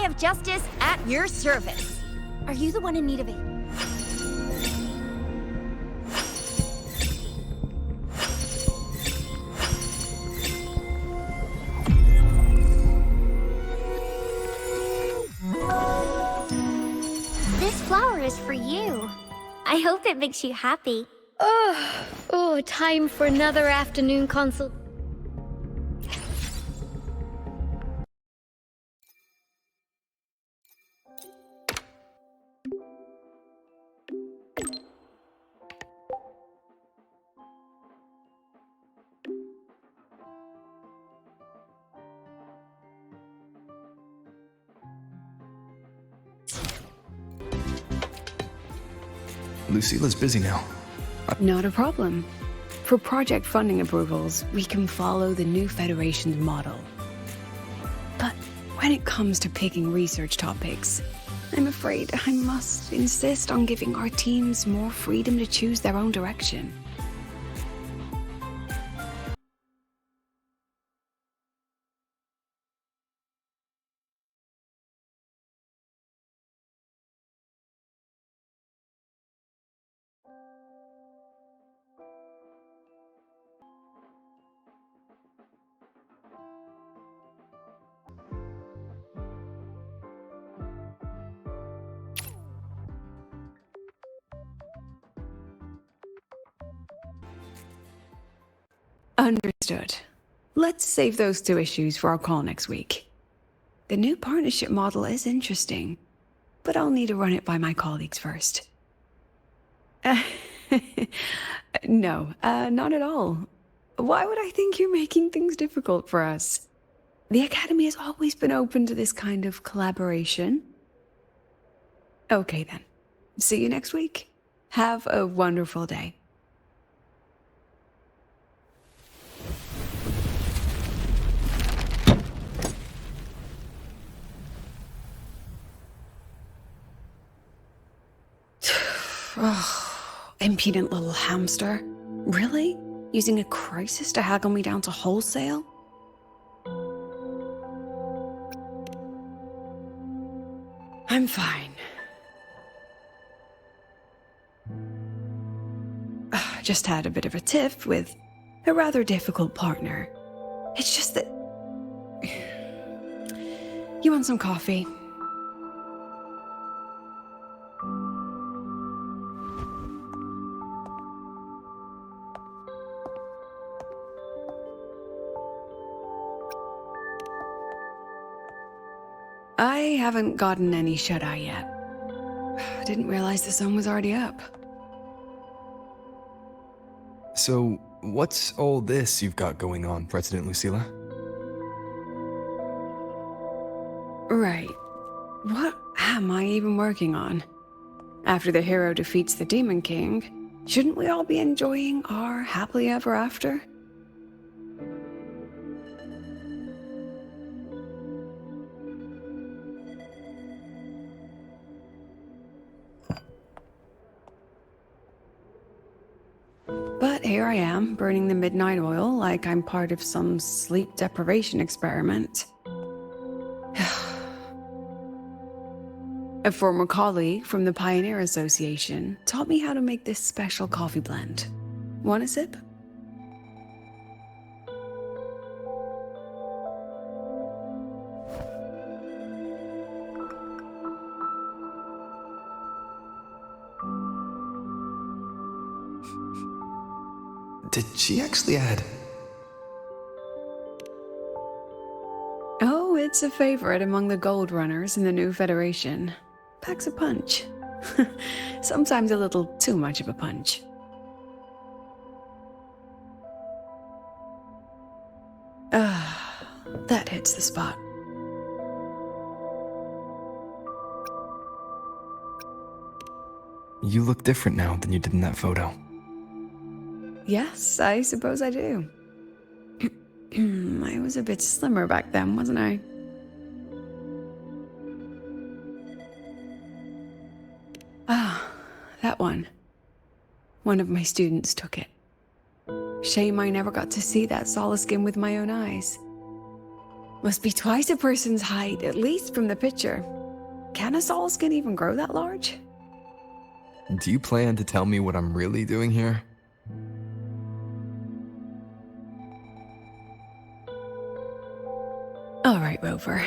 of justice at your service. Are you the one in need of a... This flower is for you. I hope it makes you happy. Oh, time for another afternoon consult. Lucila's busy now. Not a problem. For project funding approvals, we can follow the new Federation's model. But when it comes to picking research topics, I'm afraid I must insist on giving our teams more freedom to choose their own direction. Understood. Let's save those two issues for our call next week. The new partnership model is interesting, but I'll need to run it by my colleagues first. No, not at all. Why would I think you're making things difficult for us? The Academy has always been open to this kind of collaboration. Okay then. See you next week. Have a wonderful day. Oh, impudent little hamster. Really? Using a crisis to haggle me down to wholesale? I'm fine. Just had a bit of a tiff with a rather difficult partner. It's just that... You want some coffee? I haven't gotten any shut-eye yet. Didn't realize the sun was already up. So, what's all this you've got going on, President Lucila? Right. What am I even working on? After the hero defeats the Demon King, shouldn't we all be enjoying our happily ever after? But here I am, burning the midnight oil like I'm part of some sleep deprivation experiment. A former colleague from the Pioneer Association taught me how to make this special coffee blend. Want a sip? Did she actually add? Oh, it's a favorite among the gold runners in the new Federation. Packs a punch. Sometimes a little too much of a punch. That hits the spot. You look different now than you did in that photo. Yes, I suppose I do. I was a bit slimmer back then, wasn't I? Ah, that one. One of my students took it. Shame I never got to see that solace skin with my own eyes. Must be twice a person's height, at least from the picture. Can a Saul skin even grow that large? Do you plan to tell me what I'm really doing here? All right, Rover.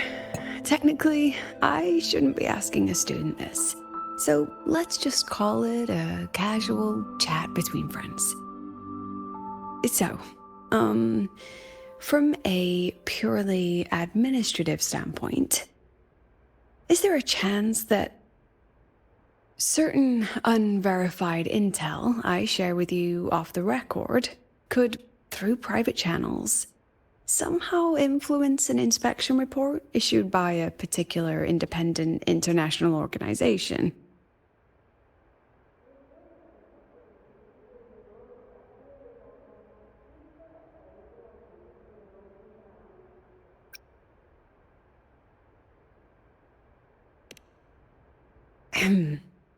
Technically, I shouldn't be asking a student this. So let's just call it a casual chat between friends. So, from a purely administrative standpoint, is there a chance that certain unverified intel I share with you off the record could, through private channels, somehow influence an inspection report issued by a particular independent international organization?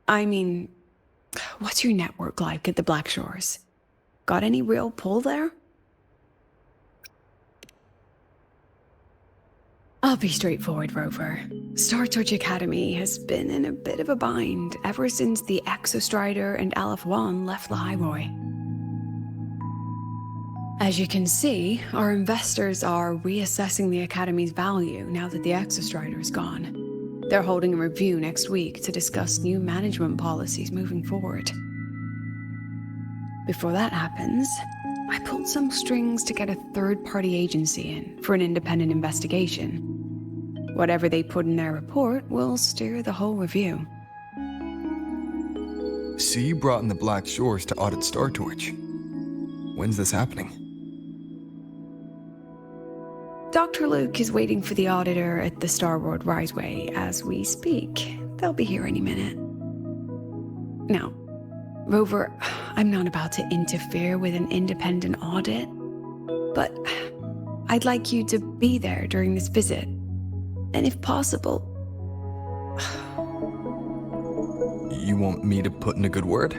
I mean, what's your network like at the Black Shores? Got any real pull there? I'll be straightforward, Rover. Star Torch Academy has been in a bit of a bind ever since the Exostrider and Aleph One left Lahai. As you can see, our investors are reassessing the Academy's value now that the Exostrider is gone. They're holding a review next week to discuss new management policies moving forward. Before that happens, I pulled some strings to get a third-party agency in for an independent investigation. Whatever they put in their report will steer the whole review. So you brought in the Black Shores to audit Star Torch. When's this happening? Dr. Luke is waiting for the auditor at the Starboard Riseway as we speak. They'll be here any minute. Now, Rover, I'm not about to interfere with an independent audit, but I'd like you to be there during this visit. And if possible... You want me to put in a good word?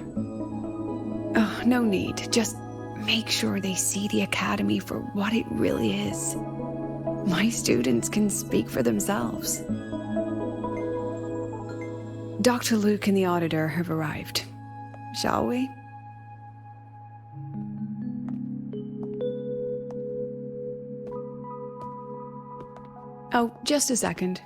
Oh, no need. Just make sure they see the Academy for what it really is. My students can speak for themselves. Dr. Luke and the auditor have arrived. Shall we? Oh, just a second.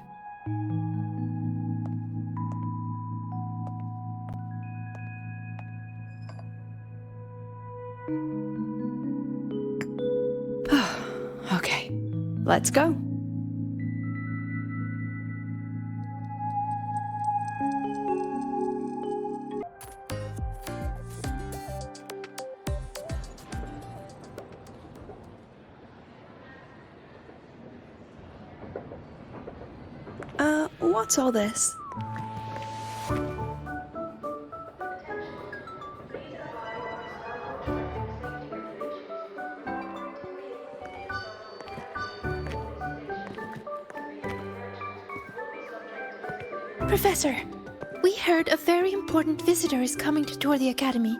Okay, let's go. What's all this? Professor, we heard a very important visitor is coming to tour the Academy.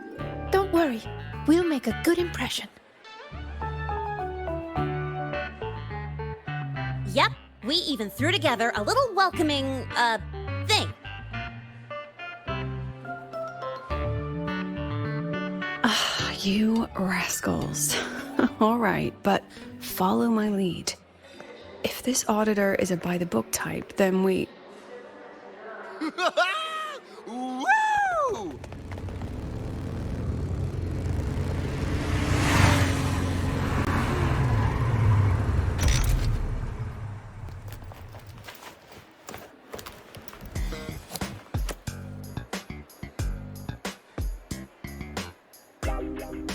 Don't worry, we'll make a good impression. Yep, we even threw together a little welcoming, thing. You rascals. All right, but follow my lead. If this auditor is a by-the-book type, then we... Woo!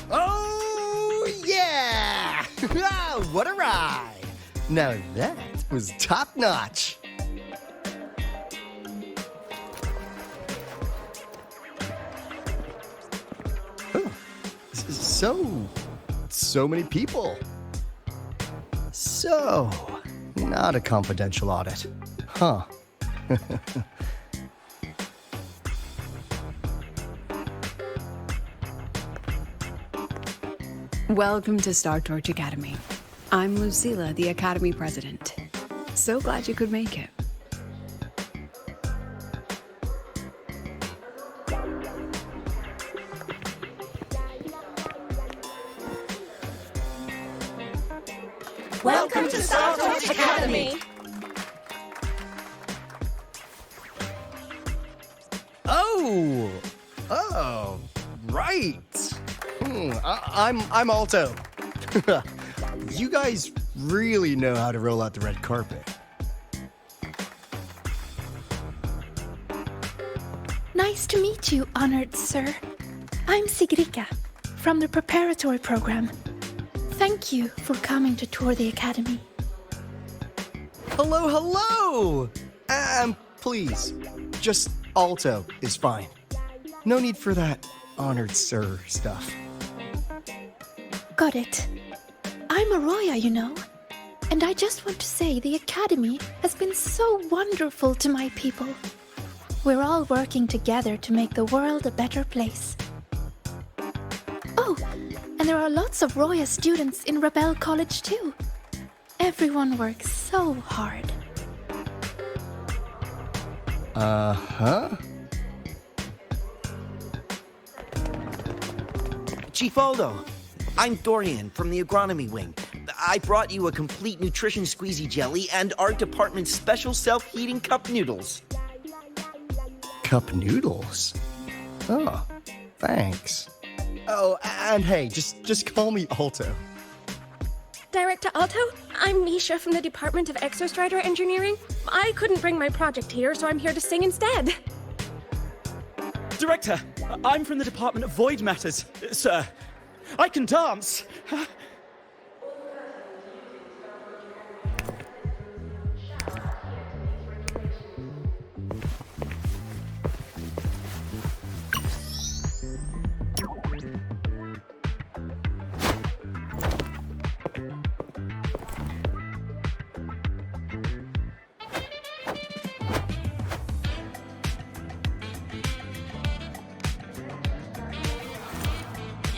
Oh, yeah! What a ride! Now that was top-notch. So many people. So, not a confidential audit. Huh. Welcome to Star Torch Academy. I'm Lucilla, the Academy President. So glad you could make it. Welcome to Saltouch Academy. Oh, right. I'm Alto. You guys really know how to roll out the red carpet. Nice to meet you, honored sir. I'm Sigrika, from the preparatory program. Thank you for coming to tour the academy. Hello! Please, just Alto is fine. No need for that honored sir stuff. Got it. I'm Arroya, you know. And I just want to say the academy has been so wonderful to my people. We're all working together to make the world a better place. Oh, and there are lots of Roya students in Rebel College too. Everyone works so hard. Uh-huh. Chief Aldo, I'm Dorian from the agronomy wing. I brought you a complete nutrition squeezy jelly and our department's special self-heating cup noodles. Cup noodles? Oh, thanks. Oh, and hey, just call me Alto. Director Alto, I'm Misha from the Department of Exostrider Engineering. I couldn't bring my project here, so I'm here to sing instead. Director, I'm from the Department of Void Matters, sir. I can dance.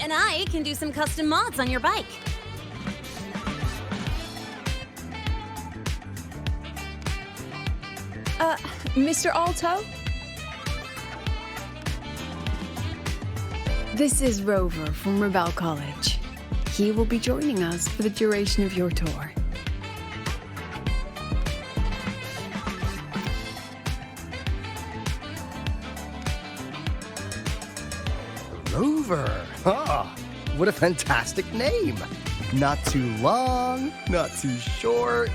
And I can do some custom mods on your bike. Mr. Alto? This is Rover from Rebel College. He will be joining us for the duration of your tour. Rover. Ah, what a fantastic name. Not too long, not too short.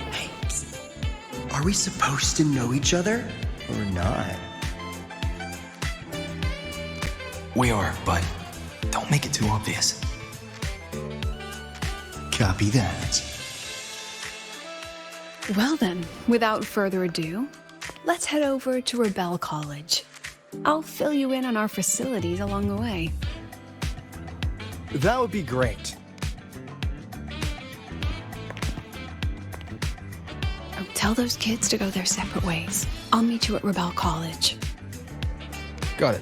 Hey, psst. Are we supposed to know each other or not? We are, but don't make it too obvious. Copy that. Well then, without further ado, let's head over to Rebel College. I'll fill you in on our facilities along the way. That would be great. Oh, tell those kids to go their separate ways. I'll meet you at Rebel College. Got it.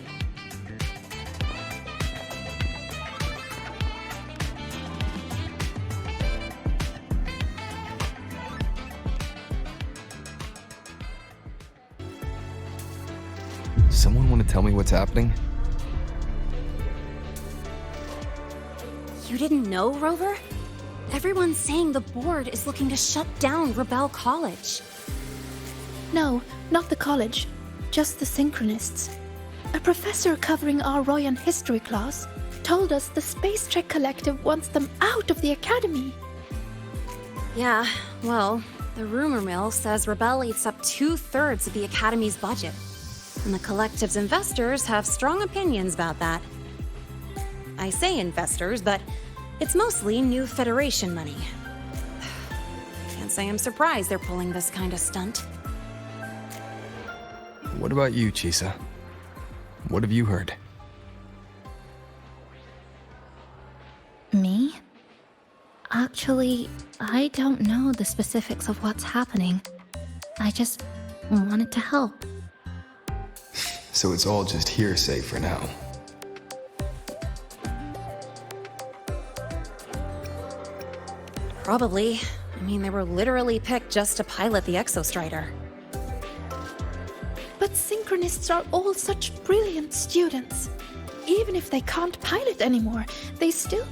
Someone want to tell me what's happening? You didn't know, Rover? Everyone's saying the board is looking to shut down Rebel College. No, not the college, just the Synchronists. A professor covering our Royan history class told us the Space Trek Collective wants them out of the academy. Yeah, well, the rumor mill says Rebel eats up 2/3 of the academy's budget. And the collective's investors have strong opinions about that. I say investors, but it's mostly new Federation money. Can't say I'm surprised they're pulling this kind of stunt. What about you, Chisa? What have you heard? Me? Actually, I don't know the specifics of what's happening. I just wanted to help. So it's all just hearsay for now. Probably. I mean, they were literally picked just to pilot the Exostrider. But Synchronists are all such brilliant students. Even if they can't pilot anymore, they still...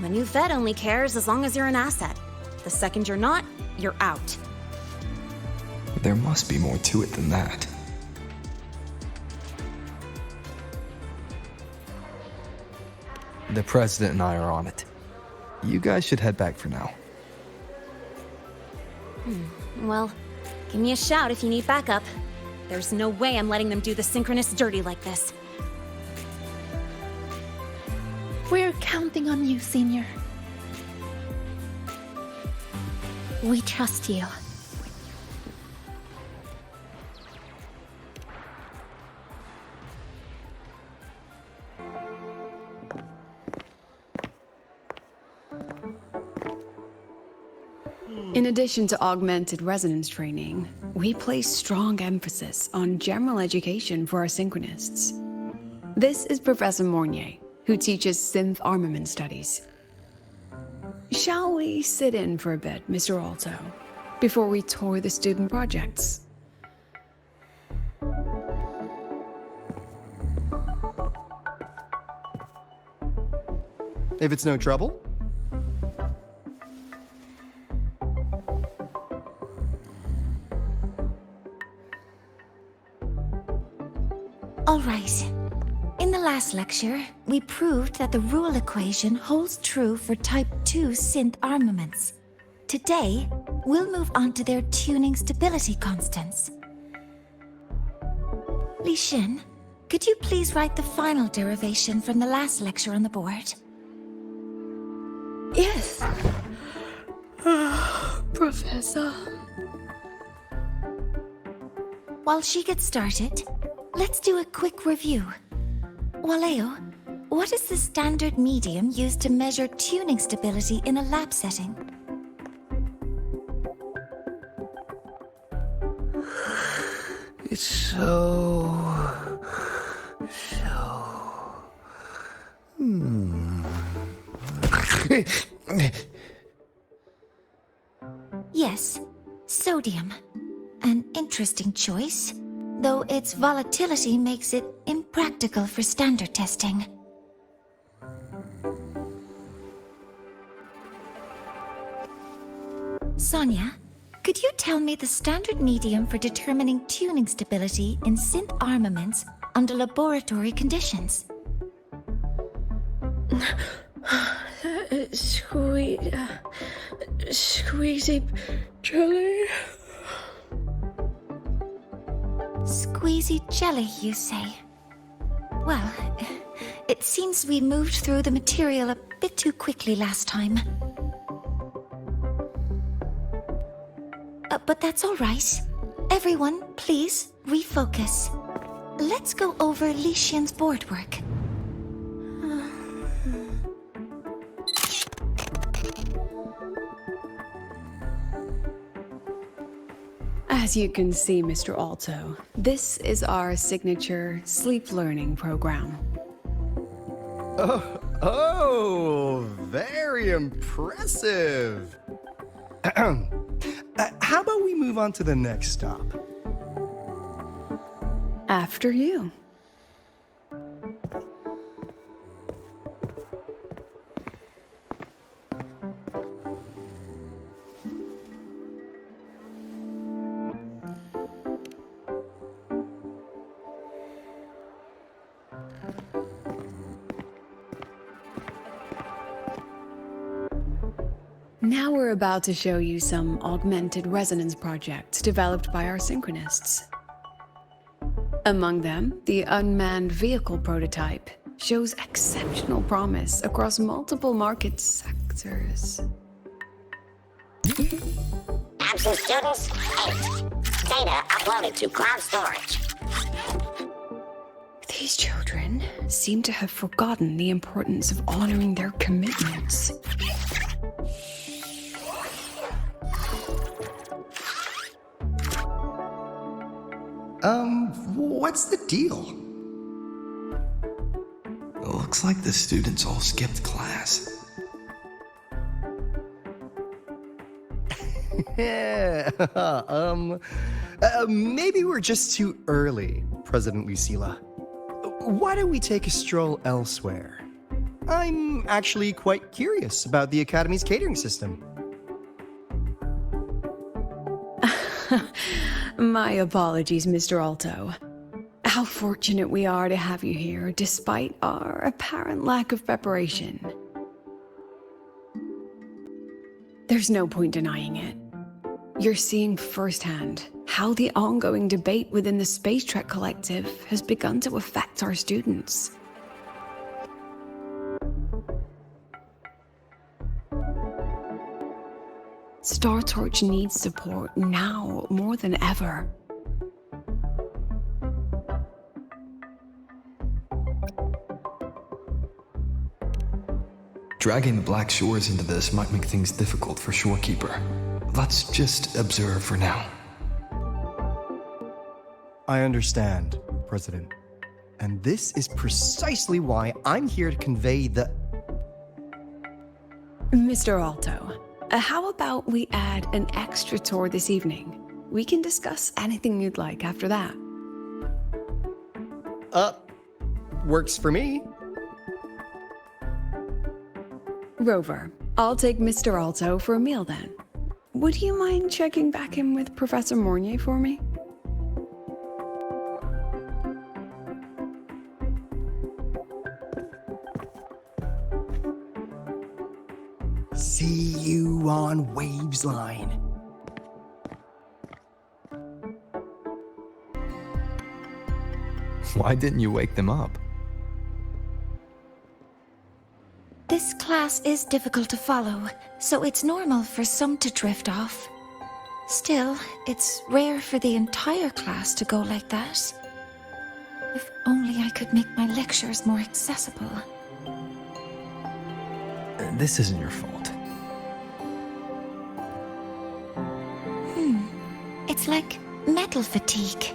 The new Fed only cares as long as you're an asset. The second you're not, you're out. There must be more to it than that. The President and I are on it. You guys should head back for now. Well, give me a shout if you need backup. There's no way I'm letting them do the Synchronists dirty like this. We're counting on you, Senior. We trust you. In addition to augmented resonance training, we place strong emphasis on general education for our Synchronists. This is Professor Mornier, who teaches synth armament studies. Shall we sit in for a bit, Mr. Alto, before we tour the student projects? If it's no trouble. All right. In the last lecture, we proved that the rule equation holds true for Type 2 synth armaments. Today, we'll move on to their tuning stability constants. Li Xin, could you please write the final derivation from the last lecture on the board? Yes. Professor. While she gets started, let's do a quick review. Waleo, what is the standard medium used to measure tuning stability in a lab setting? It's so... Yes, sodium. An interesting choice, though its volatility makes it impractical for standard testing. Sonia, could you tell me the standard medium for determining tuning stability in synth armaments under laboratory conditions? Squeezy jelly. Squeezy jelly, you say? Well, it seems we moved through the material a bit too quickly last time. But that's all right. Everyone, please refocus. Let's go over Li Xian's board work. As you can see, Mr. Alto, this is our signature sleep learning program. Oh, very impressive. How about we move on to the next stop? After you. Now we're about to show you some augmented resonance projects developed by our Synchronists. Among them, the unmanned vehicle prototype shows exceptional promise across multiple market sectors. Absent students, 8. Data uploaded to cloud storage. These children seem to have forgotten the importance of honoring their commitments. What's the deal? Looks like the students all skipped class. Yeah. Maybe we're just too early, President Lucilla. Why don't we take a stroll elsewhere? I'm actually quite curious about the Academy's catering system. My apologies, Mr. Alto. How fortunate we are to have you here, despite our apparent lack of preparation. There's no point denying it. You're seeing firsthand how the ongoing debate within the Space Trek Collective has begun to affect our students. Star Torch needs support now more than ever. Dragging the Black Shores into this might make things difficult for Shorekeeper. Let's just observe for now. I understand, President. And this is precisely why I'm here to convey the... Mr. Alto, how about we add an extra tour this evening? We can discuss anything you'd like after that. Works for me. Rover, I'll take Mr. Alto for a meal then. Would you mind checking back in with Professor Mornier for me? See you on Waves Line. Why didn't you wake them up? This class is difficult to follow, so it's normal for some to drift off. Still, it's rare for the entire class to go like that. If only I could make my lectures more accessible. This isn't your fault. It's like metal fatigue.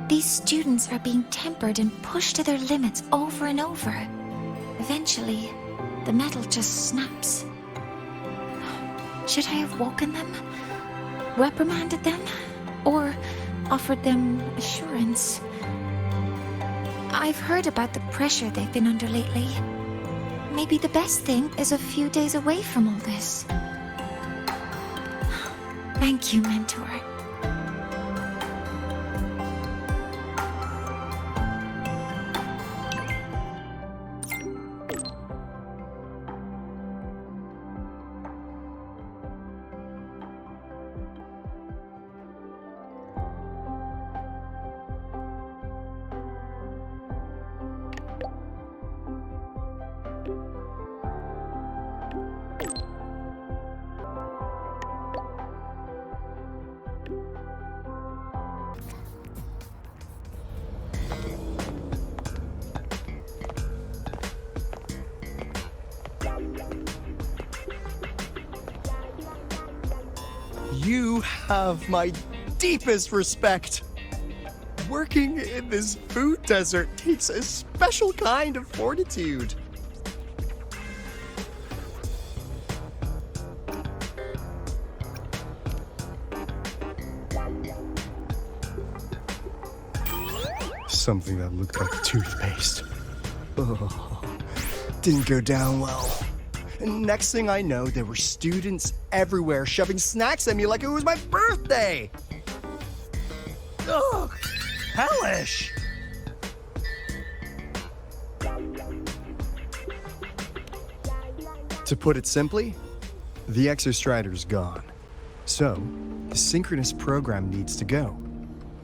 These students are being tempered and pushed to their limits over and over. Eventually, the metal just snaps. Should I have woken them? Reprimanded them? Or offered them assurance? I've heard about the pressure they've been under lately. Maybe the best thing is a few days away from all this. Thank you, Mentor. You have my deepest respect. Working in this food desert takes a special kind of fortitude. Something that looked like toothpaste. Oh, didn't go down well. And next thing I know, there were students everywhere shoving snacks at me like it was my birthday. Ugh, hellish. To put it simply, the Exostrider's gone. So, the synchronous program needs to go.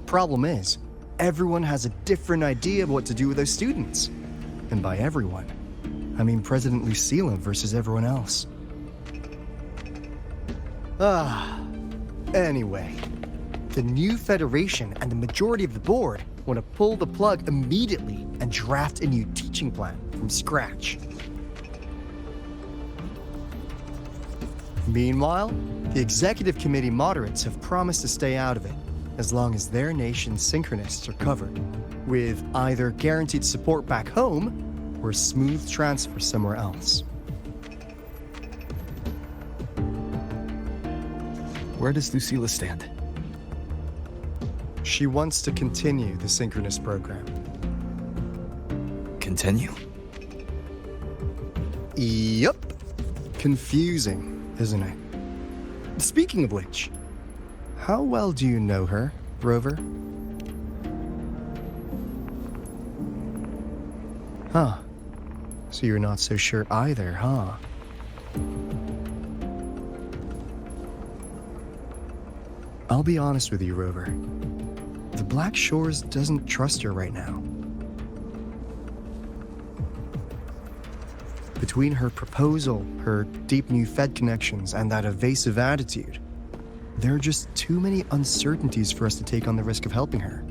Problem is, everyone has a different idea of what to do with those students. And by everyone, I mean President Lucilla versus everyone else. Anyway, the new Federation and the majority of the board want to pull the plug immediately and draft a new teaching plan from scratch. Meanwhile, the Executive Committee moderates have promised to stay out of it, as long as their nation's synchronists are covered, with either guaranteed support back home or a smooth transfer somewhere else. where does Lucilla stand? She wants to continue the synchronous program. Continue? Yup. Confusing, isn't it? Speaking of which, how well do you know her, Rover? Huh. So you're not so sure either, huh? I'll be honest with you, Rover. The Black Shores doesn't trust her right now. Between her proposal, her deep new Fed connections, and that evasive attitude, there are just too many uncertainties for us to take on the risk of helping her.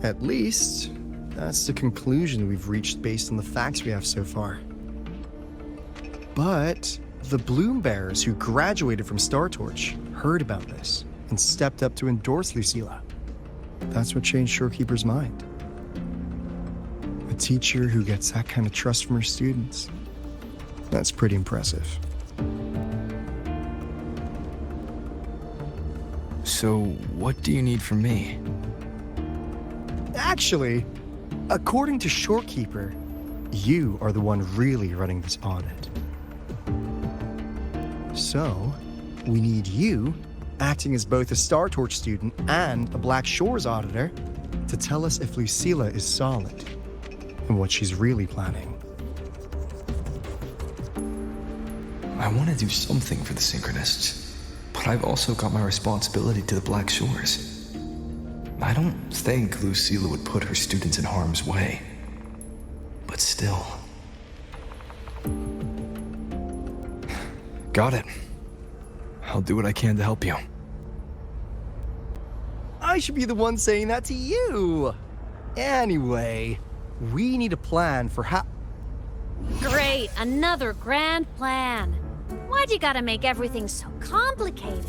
At least, that's the conclusion we've reached based on the facts we have so far. But the Bloom Bearers who graduated from Star Torch heard about this and stepped up to endorse Lucilla. That's what changed Shorekeeper's mind. A teacher who gets that kind of trust from her students. That's pretty impressive. So, what do you need from me? Actually, according to Shorekeeper, you are the one really running this audit. So, we need you, acting as both a Star Torch student and a Black Shores auditor, to tell us if Lucilla is solid and what she's really planning. I want to do something for the Synchronists, but I've also got my responsibility to the Black Shores. I don't think Lucilla would put her students in harm's way, but still. Got it. I'll do what I can to help you. I should be the one saying that to you. Anyway, we need a plan for how... Great, another grand plan. Why'd you gotta make everything so complicated?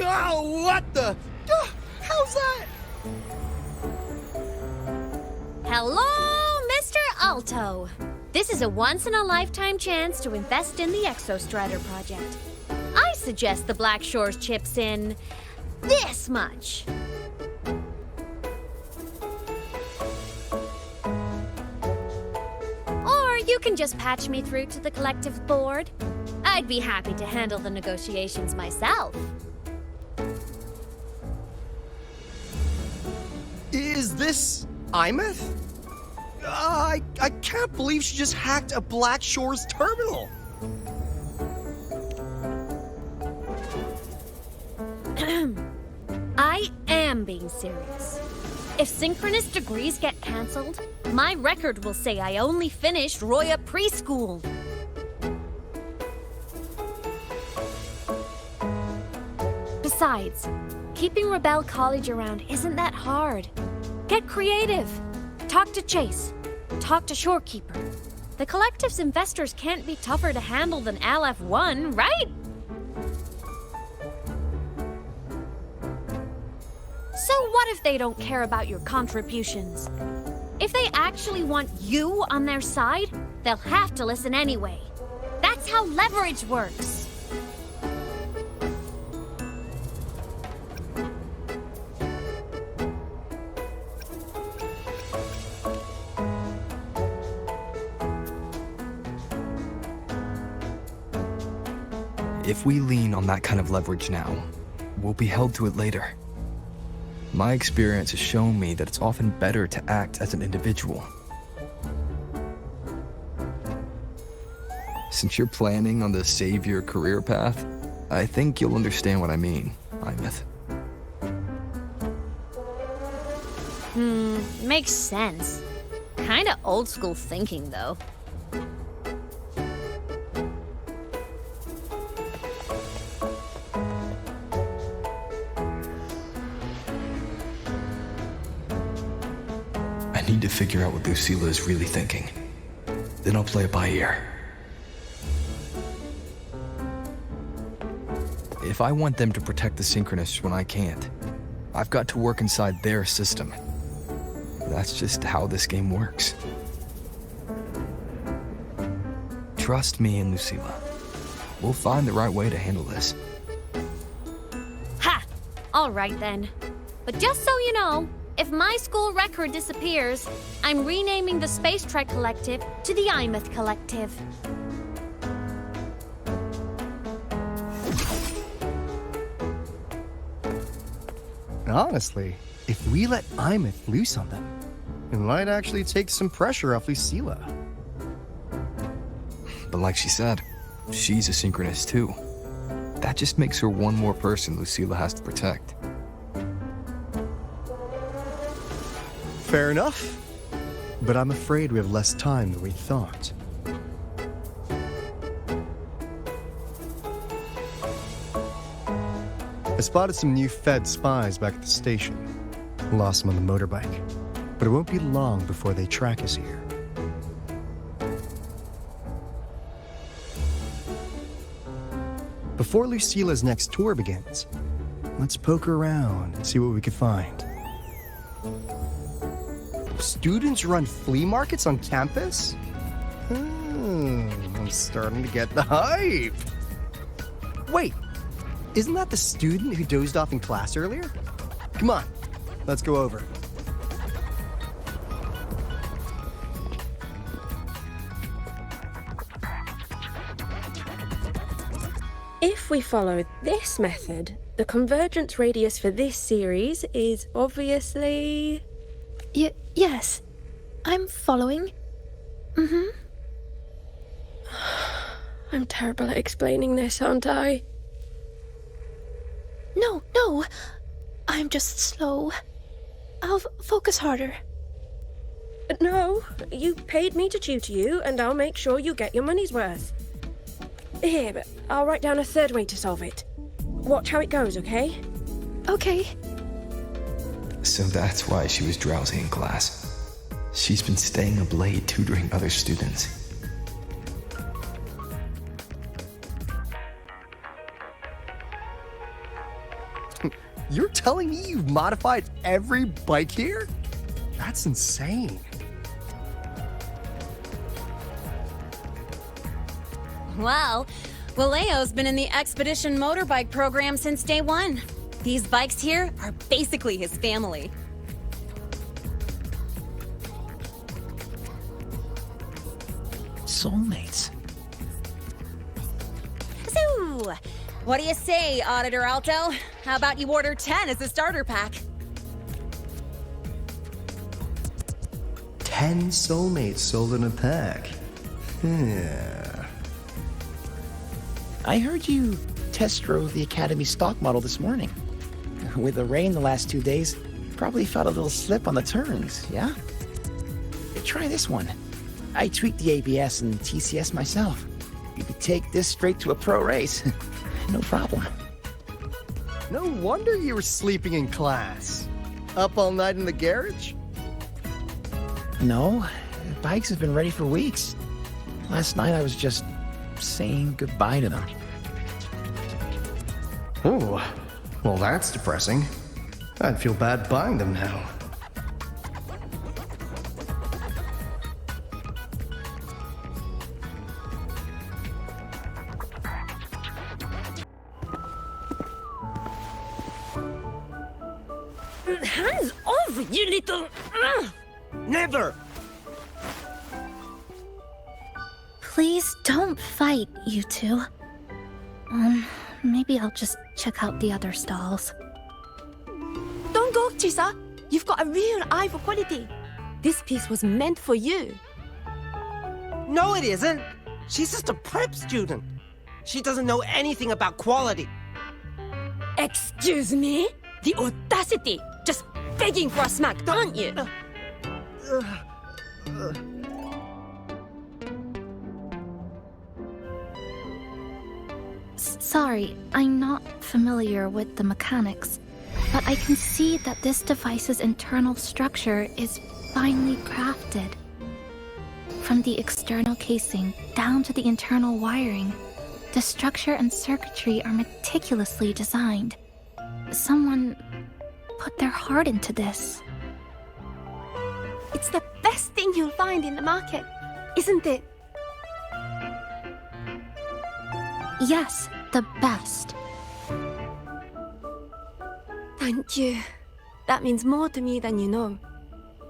Oh, what the... how's that? Hello, Mr. Alto. This is a once-in-a-lifetime chance to invest in the Exostrider project. I suggest the Black Shores chips in this much. Or you can just patch me through to the collective board. I'd be happy to handle the negotiations myself. Is this Imeth? I can't believe she just hacked a Black Shores terminal. I am being serious. If synchronous degrees get cancelled, my record will say I only finished Roya preschool. Besides, keeping Rebel College around isn't that hard. Get creative. Talk to Chase. Talk to Shorekeeper. The Collective's investors can't be tougher to handle than LF1, right? So what if they don't care about your contributions? If they actually want you on their side, they'll have to listen anyway. That's how leverage works. If we lean on that kind of leverage now, we'll be held to it later. My experience has shown me that it's often better to act as an individual. Since you're planning on the savior career path, I think you'll understand what I mean, Imeth. Makes sense. Kinda old school thinking, though. I need to figure out what Lucilla is really thinking. Then I'll play it by ear. If I want them to protect the Synchronists when I can't, I've got to work inside their system. That's just how this game works. Trust me and Lucilla. We'll find the right way to handle this. Ha! All right then. But just so you know, if my school record disappears, I'm renaming the Space Trek Collective to the Imeth Collective. Honestly, if we let Imeth loose on them, it might actually take some pressure off Lucilla. But like she said, she's a synchronist too. That just makes her one more person Lucilla has to protect. Fair enough. But I'm afraid we have less time than we thought. I spotted some new Fed spies back at the station. Lost them on the motorbike. But it won't be long before they track us here. Before Lucilla's next tour begins, let's poke around and see what we can find. Students run flea markets on campus? I'm starting to get the hype. Wait, isn't that the student who dozed off in class earlier? Come on, let's go over. If we follow this method, the convergence radius for this series is obviously... Yes. I'm following. I'm terrible at explaining this, aren't I? No. I'm just slow. I'll focus harder. No, you paid me to tutor you, and I'll make sure you get your money's worth. Here, but I'll write down a third way to solve it. Watch how it goes, okay? Okay. So that's why she was drowsy in class. She's been staying up late tutoring other students. You're telling me you've modified every bike here? That's insane. Well, Valeo's been in the Expedition motorbike program since day one. These bikes here are basically his family. Soulmates. So, what do you say, Auditor Alto? How about you order 10 as a starter pack? 10 soulmates sold in a pack. Yeah. I heard you test drove the Academy stock model this morning. With the rain the last 2 days, probably felt a little slip on the turns, yeah? Try this one. I tweaked the ABS and TCS myself. You could take this straight to a pro race. No problem. No wonder you were sleeping in class. Up all night in the garage? No, the bikes have been ready for weeks. Last night I was just saying goodbye to them. Oh, well that's depressing. I'd feel bad buying them now. Hands off, you little... Never! Please don't fight, you two. Maybe I'll just check out the other stalls. Don't go, Chisa. You've got a real eye for quality. This piece was meant for you. No, it isn't. She's just a prep student. She doesn't know anything about quality. Excuse me? The audacity! Just begging for a smack, aren't you? Sorry, I'm not familiar with the mechanics, but I can see that this device's internal structure is finely crafted. From the external casing down to the internal wiring, the structure and circuitry are meticulously designed. Someone put their heart into this. It's the best thing you'll find in the market, isn't it? Yes, the best. Thank you. That means more to me than you know.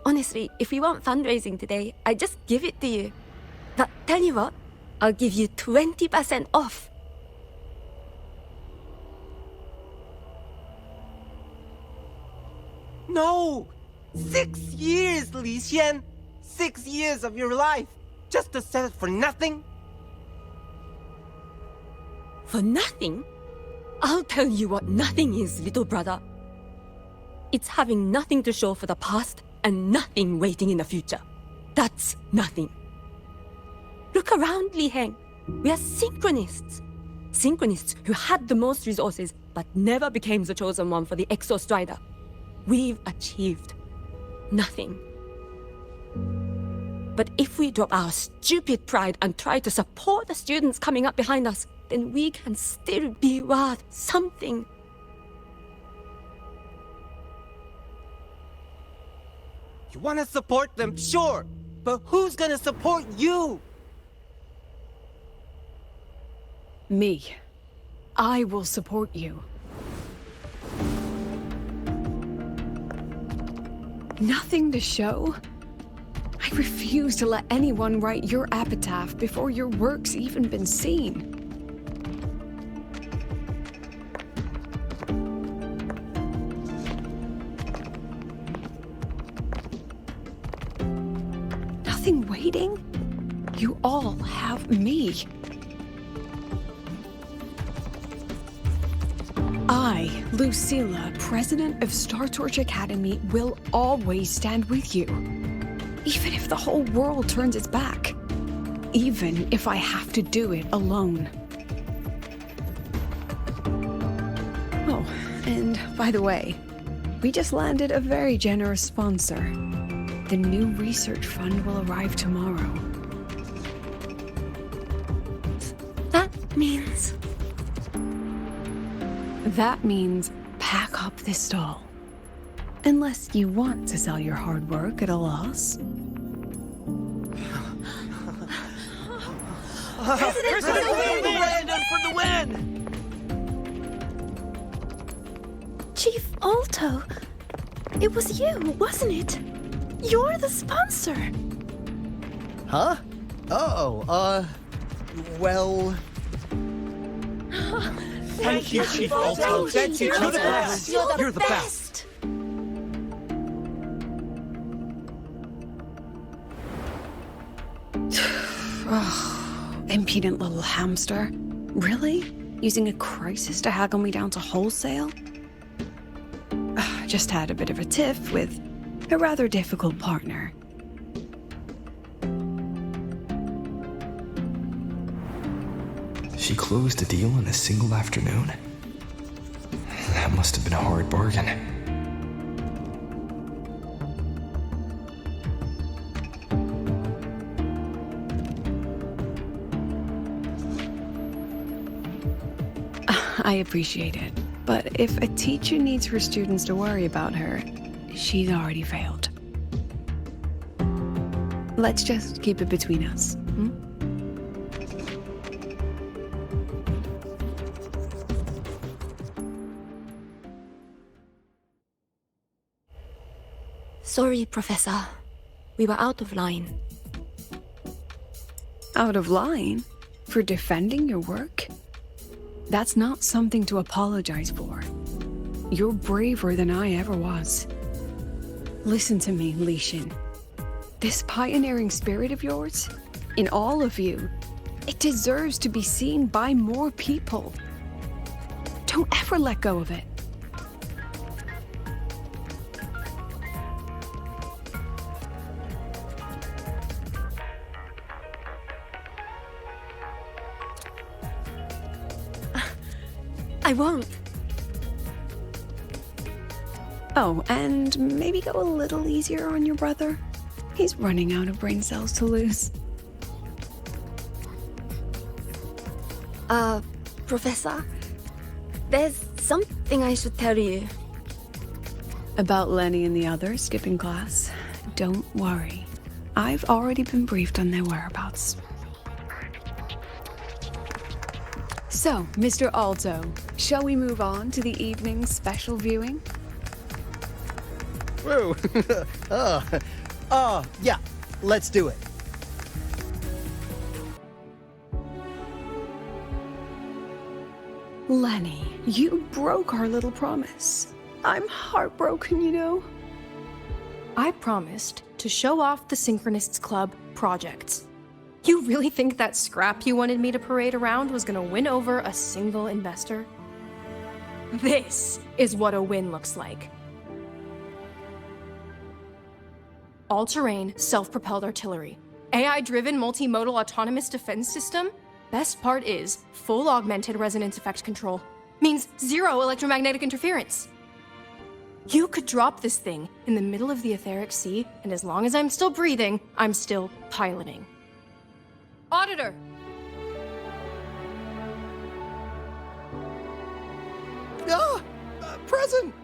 Honestly, if we want fundraising today, I'd just give it to you. But tell you what, I'll give you 20% off. No! 6 years, Li Xian! 6 years of your life, just to sell it for nothing? For nothing? I'll tell you what nothing is, little brother. It's having nothing to show for the past and nothing waiting in the future. That's nothing. Look around, Li Heng. We are synchronists. Synchronists who had the most resources but never became the chosen one for the Exo Strider. We've achieved nothing. But if we drop our stupid pride and try to support the students coming up behind us, then we can still be worth something. You want to support them, sure, but who's gonna support you? Me. I will support you. Nothing to show? I refuse to let anyone write your epitaph before your work's even been seen. Nothing waiting? You all have me. I, Lucilla, president of Star Torch Academy, will always stand with you. Even if the whole world turns its back. Even if I have to do it alone. Oh, and by the way, we just landed a very generous sponsor. The new research fund will arrive tomorrow. That means... That means pack up this stall. Unless you want to sell your hard work at a loss. President for the win! Brandon for the win! Chief Alto, it was you, wasn't it? You're the sponsor. Huh? Well... Thank you, Chief Alto. Thank you. You're the best. You're the best. Impudent little hamster. Really? Using a crisis to haggle me down to wholesale? Just had a bit of a tiff with a rather difficult partner. She closed a deal in a single afternoon? That must have been a hard bargain. I appreciate it, but if a teacher needs her students to worry about her, she's already failed. Let's just keep it between us, hmm? Sorry, Professor. We were out of line. Out of line? For defending your work? That's not something to apologize for. You're braver than I ever was. Listen to me, Li Xin. This pioneering spirit of yours, in all of you, it deserves to be seen by more people. Don't ever let go of it. I won't. Oh, and maybe go a little easier on your brother. He's running out of brain cells to lose. Professor, there's something I should tell you. About Lenny and the others skipping class? Don't worry. I've already been briefed on their whereabouts. So, Mr. Alto, shall we move on to the evening's special viewing? Whoa. Yeah, let's do it. Lenny, you broke our little promise. I'm heartbroken, you know. I promised to show off the Synchronists Club projects. You really think that scrap you wanted me to parade around was gonna win over a single investor? This is what a win looks like. All-terrain, self-propelled artillery. AI-driven multimodal autonomous defense system? Best part is, full augmented resonance effect control. Means zero electromagnetic interference. You could drop this thing in the middle of the etheric sea, and as long as I'm still breathing, I'm still piloting. Auditor! Present!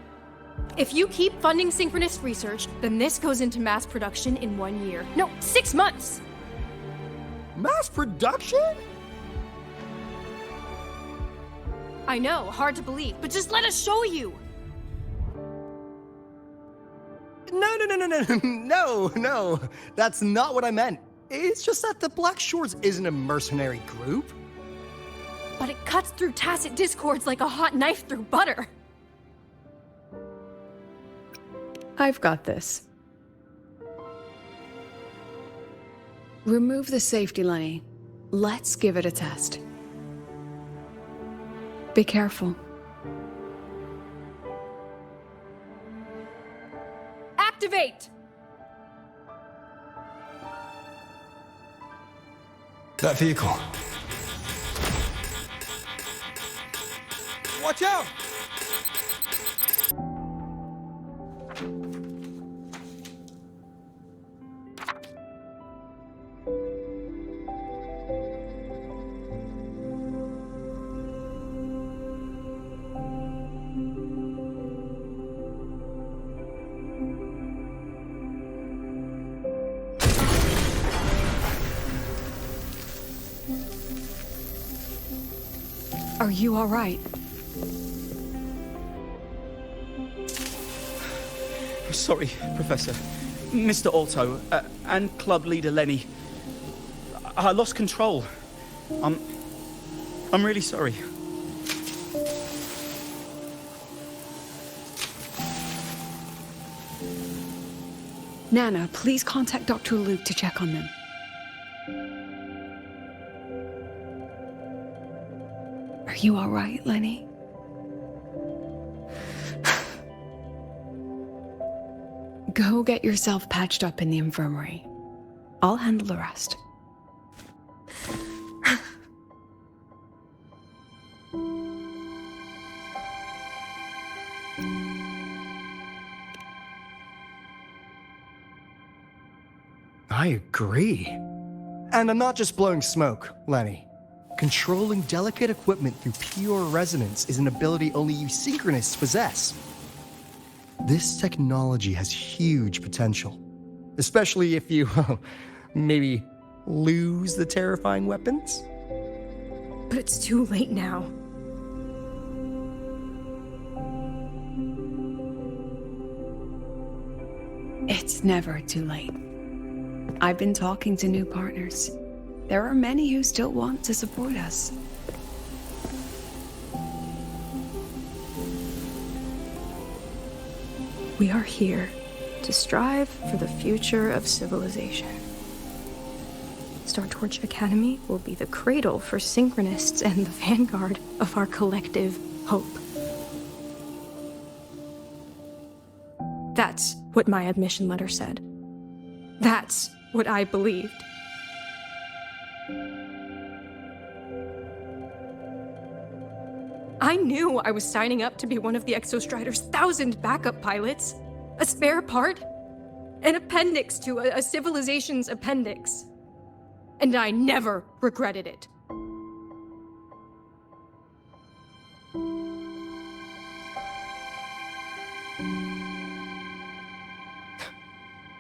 If you keep funding synchronous research, then this goes into mass production in 1 year. No, 6 months! Mass production? I know, hard to believe, but just let us show you! No. That's not what I meant. It's just that the Black Shores isn't a mercenary group. But it cuts through tacit discords like a hot knife through butter. I've got this. Remove the safety, Lenny. Let's give it a test. Be careful. Activate! That vehicle. Watch out! Are you all right? Sorry, Professor. Mr. Alto, and club leader Lenny. I lost control. I'm really sorry. Nana, please contact Dr. Luke to check on them. Are you all right, Lenny? Go get yourself patched up in the infirmary. I'll handle the rest. I agree. And I'm not just blowing smoke, Lenny. Controlling delicate equipment through pure resonance is an ability only you synchronists possess. This technology has huge potential, especially if you, maybe lose the terrifying weapons? But it's too late now. It's never too late. I've been talking to new partners. There are many who still want to support us. We are here to strive for the future of civilization. Startorch Academy will be the cradle for synchronists and the vanguard of our collective hope. That's what my admission letter said. That's what I believed. I knew I was signing up to be one of the Exostrider's 1,000 backup pilots. A spare part. An appendix to a civilization's appendix. And I never regretted it.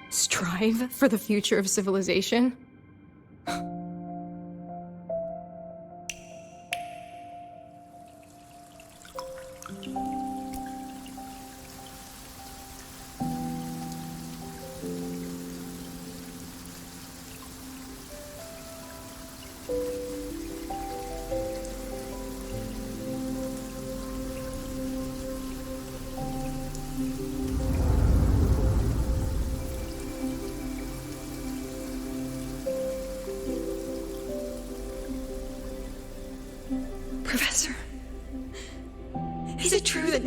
Strive for the future of civilization?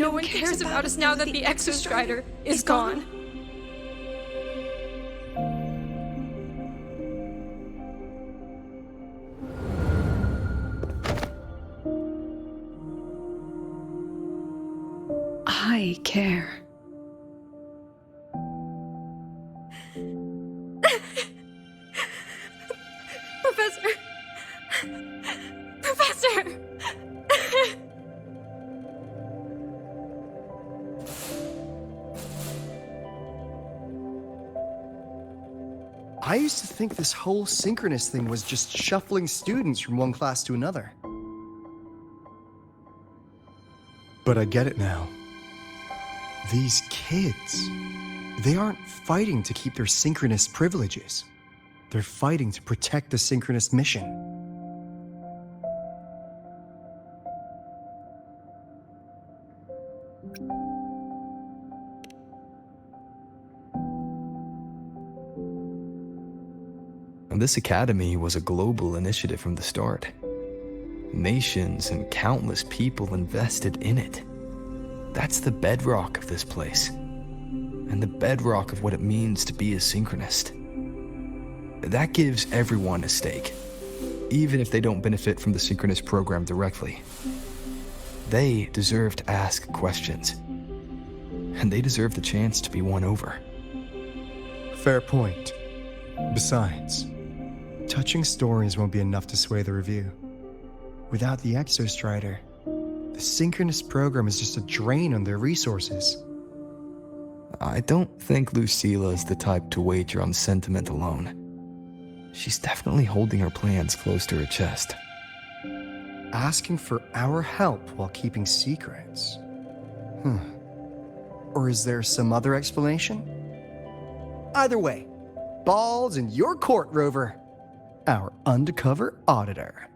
No one cares about us now that the Exostrider is gone. I care. Professor! Professor! I used to think this whole synchronous thing was just shuffling students from one class to another. But I get it now. These kids, they aren't fighting to keep their synchronous privileges. They're fighting to protect the synchronous mission. This academy was a global initiative from the start. Nations and countless people invested in it. That's the bedrock of this place, and the bedrock of what it means to be a synchronist. That gives everyone a stake, even if they don't benefit from the synchronous program directly. They deserve to ask questions, and they deserve the chance to be won over. Fair point. Besides, touching stories won't be enough to sway the review. Without the Exostrider, the synchronous program is just a drain on their resources. I don't think Lucille's the type to wager on sentiment alone. She's definitely holding her plans close to her chest. Asking for our help while keeping secrets? Or is there some other explanation? Either way, ball's in your court, Rover. Our undercover auditor.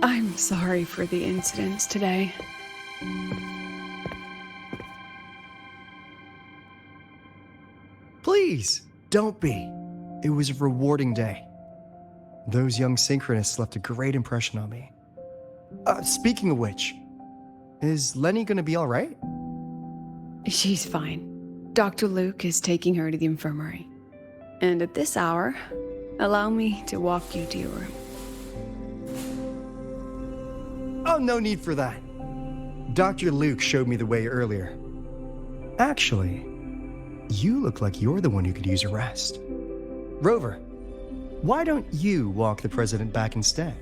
I'm sorry for the incidents today. Please, don't be. It was a rewarding day. Those young synchronists left a great impression on me. Speaking of which, is Lenny gonna be all right? She's fine. Dr. Luke is taking her to the infirmary. And at this hour, allow me to walk you to your room. Oh, no need for that. Dr. Luke showed me the way earlier. Actually, you look like you're the one who could use a rest. Rover, why don't you walk the president back instead?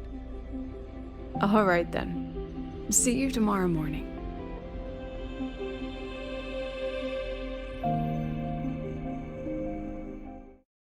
All right then. See you tomorrow morning.